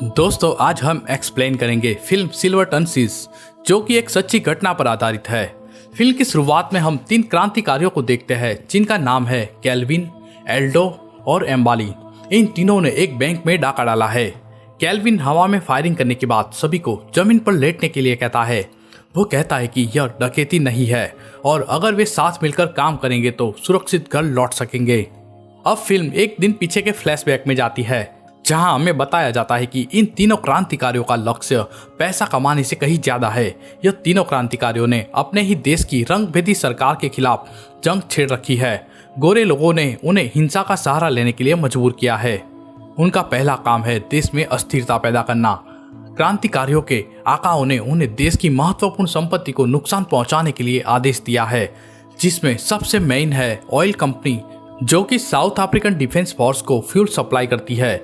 दोस्तों आज हम एक्सप्लेन करेंगे फिल्म सिल्वर टन सीज, जो कि एक सच्ची घटना पर आधारित है। फिल्म की शुरुआत में हम 3 क्रांतिकारियों को देखते हैं जिनका नाम है केल्विन, एल्डो और एम्बाली। इन तीनों ने एक बैंक में डाका डाला है। केल्विन हवा में फायरिंग करने के बाद सभी को जमीन पर लेटने के लिए कहता है। वो कहता है कि यह डकैती नहीं है और अगर वे साथ मिलकर काम करेंगे तो सुरक्षित घर लौट सकेंगे। अब फिल्म एक दिन पीछे के फ्लैशबैक में जाती है, जहां हमें बताया जाता है कि इन तीनों क्रांतिकारियों का लक्ष्य पैसा कमाने से कहीं ज्यादा है। यह तीनों क्रांतिकारियों ने अपने ही देश की रंगभेदी सरकार के खिलाफ जंग छेड़ रखी है। गोरे लोगों ने उन्हें हिंसा का सहारा लेने के लिए मजबूर किया है। उनका पहला काम है देश में अस्थिरता पैदा करना। क्रांतिकारियों के आकाओं ने उन्हें देश की महत्वपूर्ण संपत्ति को नुकसान पहुंचाने के लिए आदेश दिया है, जिसमें सबसे मेन है ऑयल कंपनी, जो कि साउथ अफ्रीकन डिफेंस फोर्स को फ्यूल सप्लाई करती है।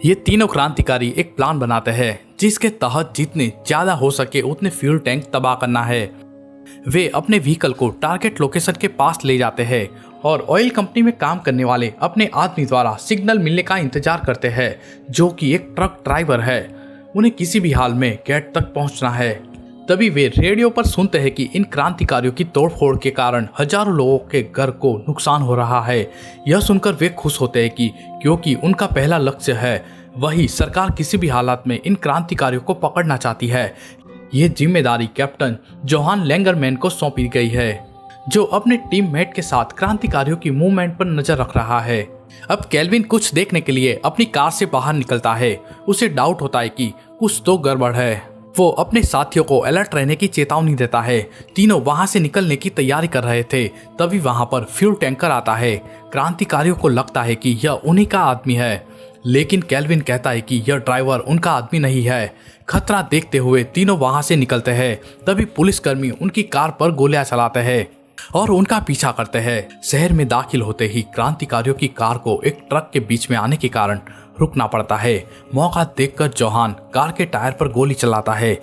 ये तीनों क्रांतिकारी एक प्लान बनाते हैं जिसके तहत जितने ज्यादा हो सके उतने फ्यूल टैंक तबाह करना है। वे अपने व्हीकल को टारगेट लोकेशन के पास ले जाते हैं और ऑयल कंपनी में काम करने वाले अपने आदमी द्वारा सिग्नल मिलने का इंतजार करते हैं, जो कि एक ट्रक ड्राइवर है। उन्हें किसी भी हाल में गेट तक पहुंचना है। तभी वे रेडियो पर सुनते हैं कि इन क्रांतिकारियों की तोड़फोड़ के कारण हजारों लोगों के घर को नुकसान हो रहा है। यह सुनकर वे खुश होते हैं कि क्योंकि उनका पहला लक्ष्य है वही सरकार किसी भी हालात में इन क्रांतिकारियों को पकड़ना चाहती है। ये जिम्मेदारी कैप्टन जोहान लैंगरमैन को सौंपी गई है, जो अपने टीममेट के साथ क्रांतिकारियों की मूवमेंट पर नजर रख रहा है। अब केल्विन कुछ देखने के लिए अपनी कार से बाहर निकलता है। उसे डाउट होता है कि कुछ तो गड़बड़ है। वो अपने साथियों को अलर्ट रहने की चेतावनी देता है। तीनों वहां से निकलने की तैयारी कर रहे थे, तभी वहां पर फ्यूल टैंकर आता है। क्रांतिकारियों को लगता है कि यह उन्हीं का आदमी है, लेकिन केल्विन कहता है कि यह ड्राइवर उनका आदमी नहीं है। खतरा देखते हुए तीनों वहां से निकलते हैं। तभी पुलिसकर्मी उनकी कार पर गोलियां चलाते हैं और उनका पीछा करते हैं। शहर में दाखिल होते ही क्रांतिकारियों की कार को एक ट्रक के बीच में आने के कारण रुकना पड़ता है। मौका देखकर जोहान कार के टायर पर गोली चलाता है,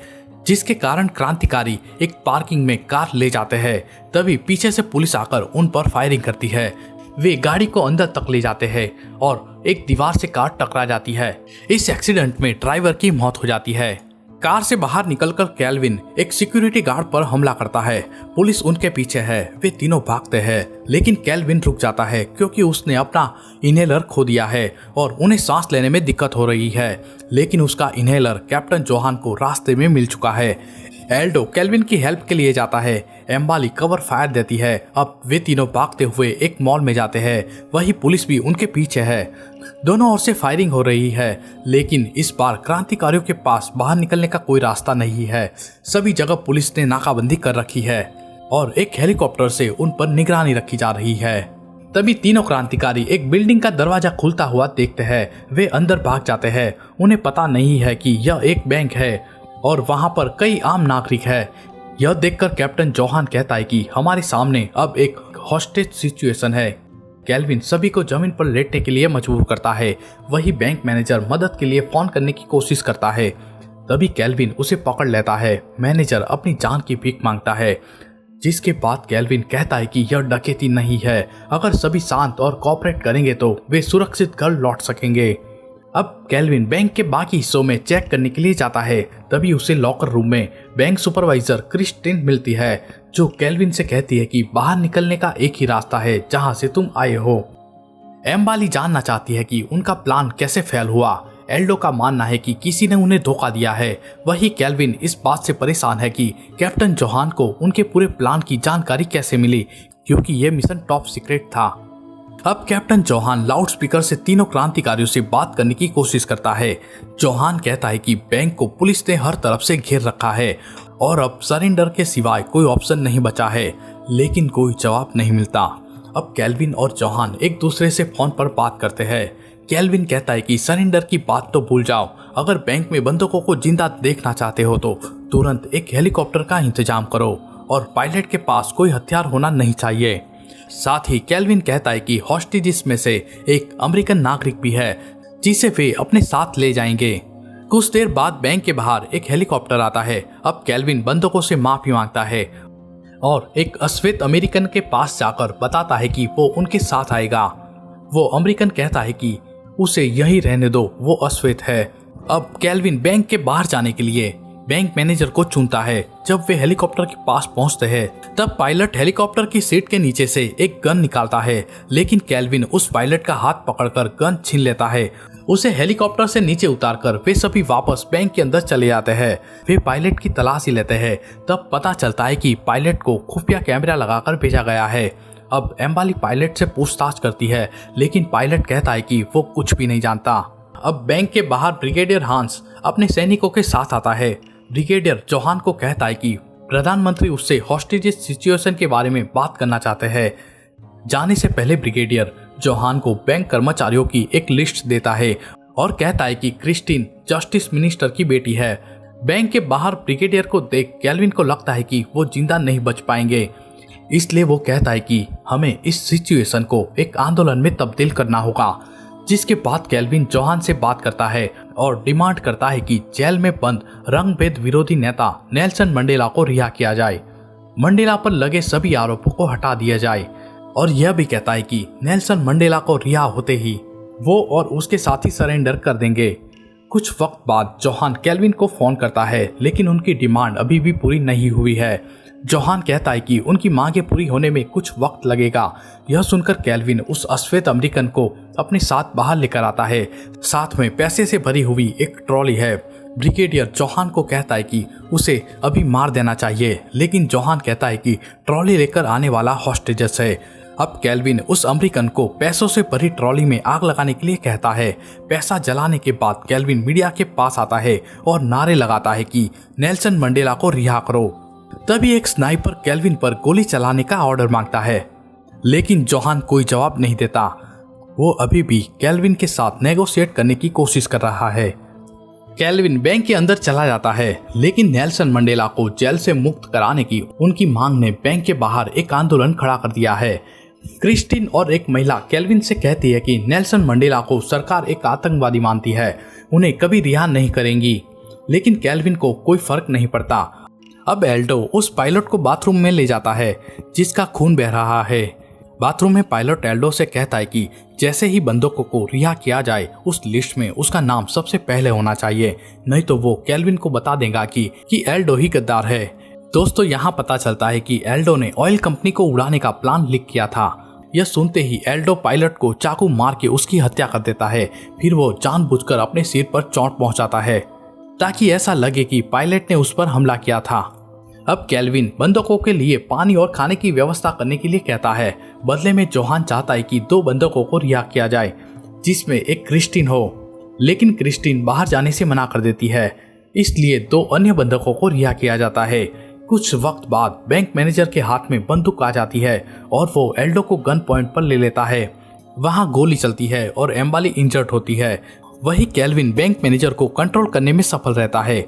जिसके कारण क्रांतिकारी एक पार्किंग में कार ले जाते हैं। तभी पीछे से पुलिस आकर उन पर फायरिंग करती है। वे गाड़ी को अंदर तक ले जाते हैं और एक दीवार से कार टकरा जाती है। इस एक्सीडेंट में ड्राइवर की मौत हो जाती है। कार से बाहर निकलकर केल्विन एक सिक्योरिटी गार्ड पर हमला करता है। पुलिस उनके पीछे है। वे तीनों भागते हैं, लेकिन केल्विन रुक जाता है क्योंकि उसने अपना इनहेलर खो दिया है और उन्हें सांस लेने में दिक्कत हो रही है। लेकिन उसका इनहेलर कैप्टन जोहान को रास्ते में मिल चुका है। एल्डो केल्विन की हेल्प के लिए जाता है। एम्बाली कवर फायर देती है। अब वे तीनों भागते हुए एक मॉल में जाते हैं। वही पुलिस भी उनके पीछे है। दोनों ओर से फायरिंग हो रही है, लेकिन इस बार क्रांतिकारियों के पास बाहर निकलने का कोई रास्ता नहीं है। सभी जगह पुलिस ने नाकाबंदी कर रखी है और एक हेलीकॉप्टर से उन पर निगरानी रखी जा रही है। तभी तीनों क्रांतिकारी एक बिल्डिंग का दरवाजा खुलता हुआ देखते हैं। वे अंदर भाग जाते हैं। उन्हें पता नहीं है कि यह एक बैंक है और वहां पर कई आम नागरिक है। यह देखकर कैप्टन जोहान कहता है कि हमारे सामने अब एक हॉस्टेज सिचुएशन है। केल्विन सभी को जमीन पर लेटने के लिए मजबूर करता है। वही बैंक मैनेजर मदद के लिए फोन करने की कोशिश करता है। तभी केल्विन उसे पकड़ लेता है। मैनेजर अपनी जान की भीख मांगता है, जिसके बाद केल्विन कहता है कि यह डकैती नहीं है। अगर सभी शांत और कोऑपरेट करेंगे तो वे सुरक्षित घर लौट सकेंगे। अब केल्विन बैंक के बाकी हिस्सों में चेक करने के लिए जाता है। तभी उसे लॉकर रूम में बैंक सुपरवाइजर क्रिस्टिन मिलती है, जो केल्विन से कहती है कि बाहर निकलने का एक ही रास्ता है जहां से तुम आए हो। एम्बाली जानना चाहती है कि उनका प्लान कैसे फेल हुआ। एल्डो का मानना है कि किसी ने उन्हें धोखा दिया है। वही केल्विन इस बात से परेशान है कि कैप्टन जोहान को उनके पूरे प्लान की जानकारी कैसे मिली, क्योंकि यह मिशन टॉप सीक्रेट था। अब कैप्टन जोहान लाउडस्पीकर से तीनों क्रांतिकारियों से बात करने की कोशिश करता है। जोहान कहता है कि बैंक को पुलिस ने हर तरफ से घेर रखा है और अब सरेंडर के सिवाय कोई ऑप्शन नहीं बचा है, लेकिन कोई जवाब नहीं मिलता। अब केल्विन और जोहान एक दूसरे से फोन पर बात करते हैं। केल्विन कहता है कि सरेंडर की बात तो भूल जाओ। अगर बैंक में बंदूकों को जिंदा देखना चाहते हो तो तुरंत एक हेलीकॉप्टर का इंतजाम करो और पायलट के पास कोई हथियार होना नहीं चाहिए। साथ ही केल्विन कहता है कि हॉस्टेजेस में से एक अमेरिकन नागरिक भी है, जिसे वे अपने साथ ले जाएंगे। कुछ देर बाद बैंक के बाहर एक हेलीकॉप्टर आता है। अब केल्विन बंदूकों से माफी मांगता है और एक अश्वेत अमेरिकन के पास जाकर बताता है कि वो उनके साथ आएगा। वो अमेरिकन कहता है कि उसे यहीं रहने दो, वो अश्वेत है। अब कैल्विन बैंक के बाहर जाने के लिए बैंक मैनेजर को चुनता है। जब वे हेलीकॉप्टर के पास पहुंचते हैं तब पायलट हेलीकॉप्टर की सीट के नीचे से एक गन निकालता है, लेकिन कैल्विन उस पायलट का हाथ पकड़कर गन छीन लेता है। उसे हेलीकॉप्टर से नीचे उतारकर वे सभी वापस बैंक के अंदर चले जाते हैं। वे पायलट की तलाशी लेते हैं। तब पता चलता है कि पायलट को खुफिया कैमरा लगाकर भेजा गया है। अब एम्बाली पायलट से पूछताछ करती है, लेकिन पायलट कहता है कि वो कुछ भी नहीं जानता। अब बैंक के बाहर ब्रिगेडियर हांस अपने सैनिकों के साथ आता है। ब्रिगेडियर जोहान को कहता है कि प्रधानमंत्री उससे हॉस्टेजेस सिचुएशन के बारे में बात करना चाहते हैं। जाने से पहले ब्रिगेडियर जोहान को बैंक कर्मचारियों की एक लिस्ट देता है और कहता है कि क्रिस्टीन जस्टिस मिनिस्टर की बेटी है। बैंक के बाहर ब्रिगेडियर को देख कैल्विन को लगता है कि वो जिंदा नहीं बच पाएंगे, इसलिए वो कहता है कि हमें इस सिचुएशन को एक आंदोलन में तब्दील करना होगा। जिसके बाद कैल्विन जोहान से बात करता है और डिमांड करता है कि जेल में बंद रंगभेद विरोधी नेता नेल्सन मंडेला को रिहा किया जाए, मंडेला पर लगे सभी आरोपों को हटा दिया जाए, और यह भी कहता है कि नेल्सन मंडेला को रिहा होते ही वो और उसके साथी सरेंडर कर देंगे। कुछ वक्त बाद जोहान कैल्विन को फोन करता है, लेकिन उनकी डिमांड अभी भी पूरी नहीं हुई है। जोहान कहता है कि उनकी मांगे पूरी होने में कुछ वक्त लगेगा। यह सुनकर कैल्विन उस अश्वेत अमेरिकन को अपने साथ बाहर लेकर आता है। साथ में पैसे से भरी हुई एक ट्रॉली है। ब्रिगेडियर जोहान को कहता है कि उसे अभी मार देना चाहिए, लेकिन जोहान कहता है कि ट्रॉली लेकर आने वाला हॉस्टेजेस है। अब कैल्विन उस अमेरिकन को पैसों से भरी ट्रॉली में आग लगाने के लिए कहता है। पैसा जलाने के बाद कैल्विन मीडिया के पास आता है और नारे लगाता है कि नेल्सन मंडेला को रिहा करो। तभी एक स्नाइपर कैल्विन पर गोली चलाने का ऑर्डर मांगता है, लेकिन जोहान कोई जवाब नहीं देता। वो अभी भी कैल्विन के साथ नेगोशिएट करने की कोशिश कर रहा है। कैल्विन बैंक के अंदर चला जाता है, लेकिन नेल्सन मंडेला को जेल से मुक्त कराने की उनकी मांग ने बैंक के बाहर एक आंदोलन खड़ा कर दिया है। क्रिस्टीन और एक महिला कैल्विन से कहती है कि नेल्सन मंडेला को सरकार एक आतंकवादी मानती है, उन्हें कभी रिहा नहीं करेंगी, लेकिन कैल्विन को कोई फर्क नहीं पड़ता। अब एल्डो उस पायलट को बाथरूम में ले जाता है जिसका खून बह रहा है। बाथरूम में पायलट एल्डो से कहता है कि जैसे ही बंदूकों को रिहा किया जाए उस लिस्ट में उसका नाम सबसे पहले होना चाहिए, नहीं तो वो कैल्विन को बता देगा कि एल्डो ही गद्दार है। दोस्तों, यहाँ पता चलता है कि एल्डो ने ऑयल कंपनी को उड़ाने का प्लान लीक किया था। यह सुनते ही एल्डो पायलट को चाकू मार के उसकी हत्या कर देता है। फिर वो जानबूझकर अपने सिर पर चोट पहुंचाता है ताकि ऐसा लगे कि पायलट ने उस पर हमला किया था। अब कैल्विन बंदूकों के लिए पानी और खाने की व्यवस्था करने के लिए कहता है। बदले में जोहान चाहता है कि 2 बंदूकों को रिहा किया जाए, जिसमें एक क्रिस्टीन हो, लेकिन क्रिस्टीन बाहर जाने से मना कर देती है। इसलिए 2 अन्य बंदूकों को रिहा किया जाता है। कुछ वक्त बाद बैंक मैनेजर के हाथ में बंदूक आ जाती है और वो एल्डो को गन पॉइंट पर ले लेता है। वहां गोली चलती है और एम्बाली इंजर्ड होती है। वही कैल्विन बैंक मैनेजर को कंट्रोल करने में सफल रहता है।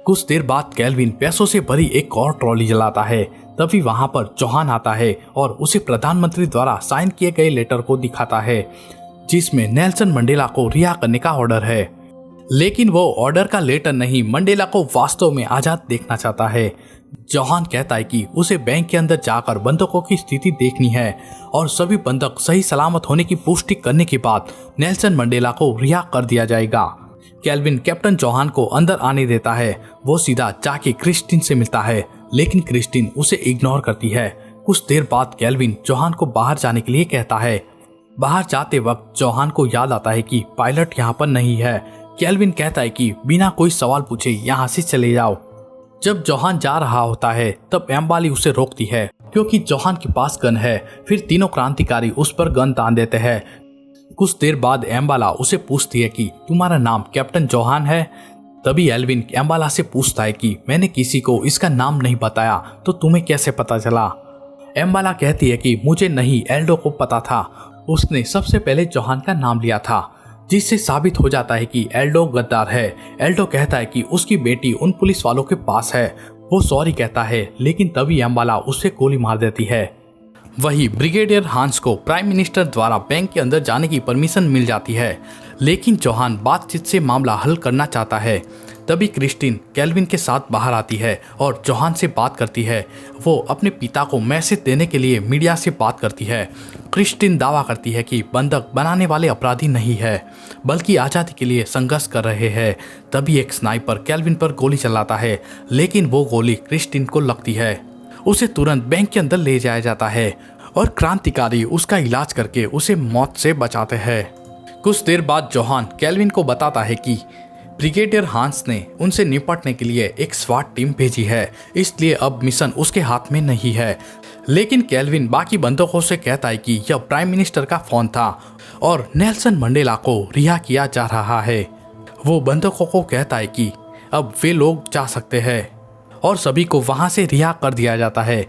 कुछ देर बाद कैल्विन पैसों से भरी एक और ट्रॉली जलाता है। तभी वहां पर जोहान आता है और उसे प्रधानमंत्री द्वारा साइन किए गए लेटर को दिखाता है, जिसमें नेल्सन मंडेला को रिहा करने का ऑर्डर है। लेकिन वो ऑर्डर का लेटर नहीं, मंडेला को वास्तव में आजाद देखना चाहता है। जोहान कहता है कि उसे बैंक के अंदर जाकर बंदूकों की स्थिति देखनी है और सभी बंदूक सही सलामत होने की पुष्टि करने के बाद नेल्सन मंडेला को रिहा कर दिया जाएगा। कैल्विन कैप्टन जोहान को अंदर आने देता है। वो सीधा जाके क्रिस्टीन से मिलता है, लेकिन क्रिस्टीन उसे इग्नोर करती है। कुछ देर बाद कैल्विन जोहान को बाहर जाने के लिए कहता है। बाहर जाते वक्त जोहान को याद आता है कि पायलट यहाँ पर नहीं है। कैल्विन कहता है कि बिना कोई सवाल पूछे यहाँ से चले जाओ। जब जोहान जा रहा होता है तब एम्बाली उसे रोकती है, क्योंकि जोहान के पास गन है। फिर तीनों क्रांतिकारी उस पर गन तान देते हैं। कुछ देर बाद एम्बाला उसे पूछती है कि तुम्हारा नाम कैप्टन जोहान है। तभी एल्विन एम्बाला से पूछता है कि मैंने किसी को इसका नाम नहीं बताया, तो तुम्हें कैसे पता चला। एम्बाला कहती है कि मुझे नहीं, एल्डो को पता था। उसने सबसे पहले जोहान का नाम लिया था, जिससे साबित हो जाता है कि एल्डो गद्दार है। एल्डो कहता है कि उसकी बेटी उन पुलिस वालों के पास है। वो सॉरी कहता है, लेकिन तभी एम्बाला उससे गोली मार देती है। वही ब्रिगेडियर हांस को प्राइम मिनिस्टर द्वारा बैंक के अंदर जाने की परमिशन मिल जाती है, लेकिन जोहान बातचीत से मामला हल करना चाहता है। तभी क्रिस्टीन केल्विन के साथ बाहर आती है और जोहान से बात करती है। वो अपने पिता को मैसेज देने के लिए मीडिया से बात करती है। क्रिस्टीन दावा करती है कि बंधक बनाने वाले अपराधी नहीं है, बल्कि आज़ादी के लिए संघर्ष कर रहे हैं। तभी एक स्नाइपर केल्विन पर गोली चलाता है, लेकिन वो गोली क्रिस्टीन को लगती है। उसे तुरंत बैंक के अंदर ले जाया जाता है और क्रांतिकारी उसका इलाज करके उसे मौत से बचाते हैं। कुछ देर बाद जोहान केल्विन को बताता है कि ब्रिगेडियर हांस ने उनसे निपटने के लिए एक स्वाट टीम भेजी है, इसलिए अब मिशन उसके हाथ में नहीं है। लेकिन केल्विन बाकी बंदूकों से कहता है कि यह प्राइम मिनिस्टर का फोन था और नेल्सन मंडेला को रिहा किया जा रहा है। वो बंदूकों को कहता है कि अब वे लोग जा सकते हैं और सभी को वहां से रिहा कर दिया जाता है।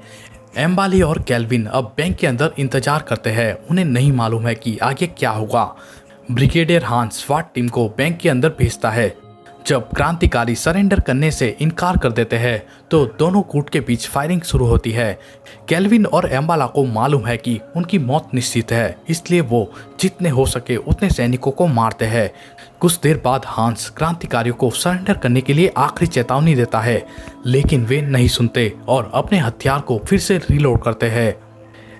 एम्बाली और केल्विन अब बैंक के अंदर इंतजार करते हैं। उन्हें नहीं मालूम है कि आगे क्या होगा। ब्रिगेडियर हांस स्वाट टीम को बैंक के अंदर भेजता है। जब क्रांतिकारी सरेंडर करने से इनकार कर देते हैं तो दोनों गुट के बीच फायरिंग शुरू होती है। केल्विन और एम्बाला को मालूम है कि उनकी मौत निश्चित है, इसलिए वो जितने हो सके उतने सैनिकों को मारते हैं। कुछ देर बाद हांस क्रांतिकारियों को सरेंडर करने के लिए आखिरी चेतावनी देता है, लेकिन वे नहीं सुनते और अपने हथियार को फिर से रीलोड करते हैं।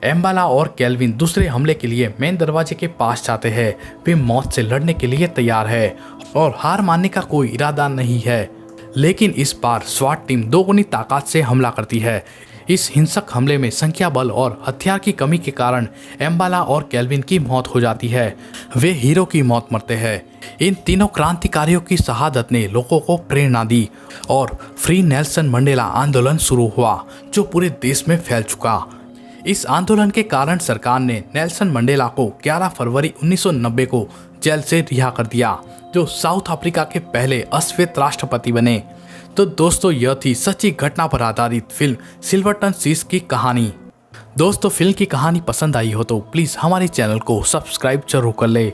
एम्बाला और केल्विन दूसरे हमले के लिए मेन दरवाजे के पास जाते हैं। वे मौत से लड़ने के लिए तैयार है और हार मानने का कोई इरादा नहीं है। लेकिन इस बार स्वाट टीम दोगुनी ताकत से हमला करती है। इस हिंसक हमले में संख्या बल और हथियार की कमी के कारण एम्बाला और केल्विन की मौत हो जाती है। वे हीरो की मौत मरते हैं। इन तीनों क्रांतिकारियों की शहादत ने लोगों को प्रेरणा दी और फ्री नेल्सन मंडेला आंदोलन शुरू हुआ, जो पूरे देश में फैल चुका। इस आंदोलन के कारण सरकार ने नेल्सन मंडेला को 11 फरवरी 1990 को जेल से रिहा कर दिया, जो साउथ अफ्रीका के पहले अश्वेत राष्ट्रपति बने। तो दोस्तों, यह थी सच्ची घटना पर आधारित फिल्म सिल्वर्टन सीज की कहानी। दोस्तों, फिल्म की कहानी पसंद आई हो तो प्लीज़ हमारे चैनल को सब्सक्राइब जरूर कर ले।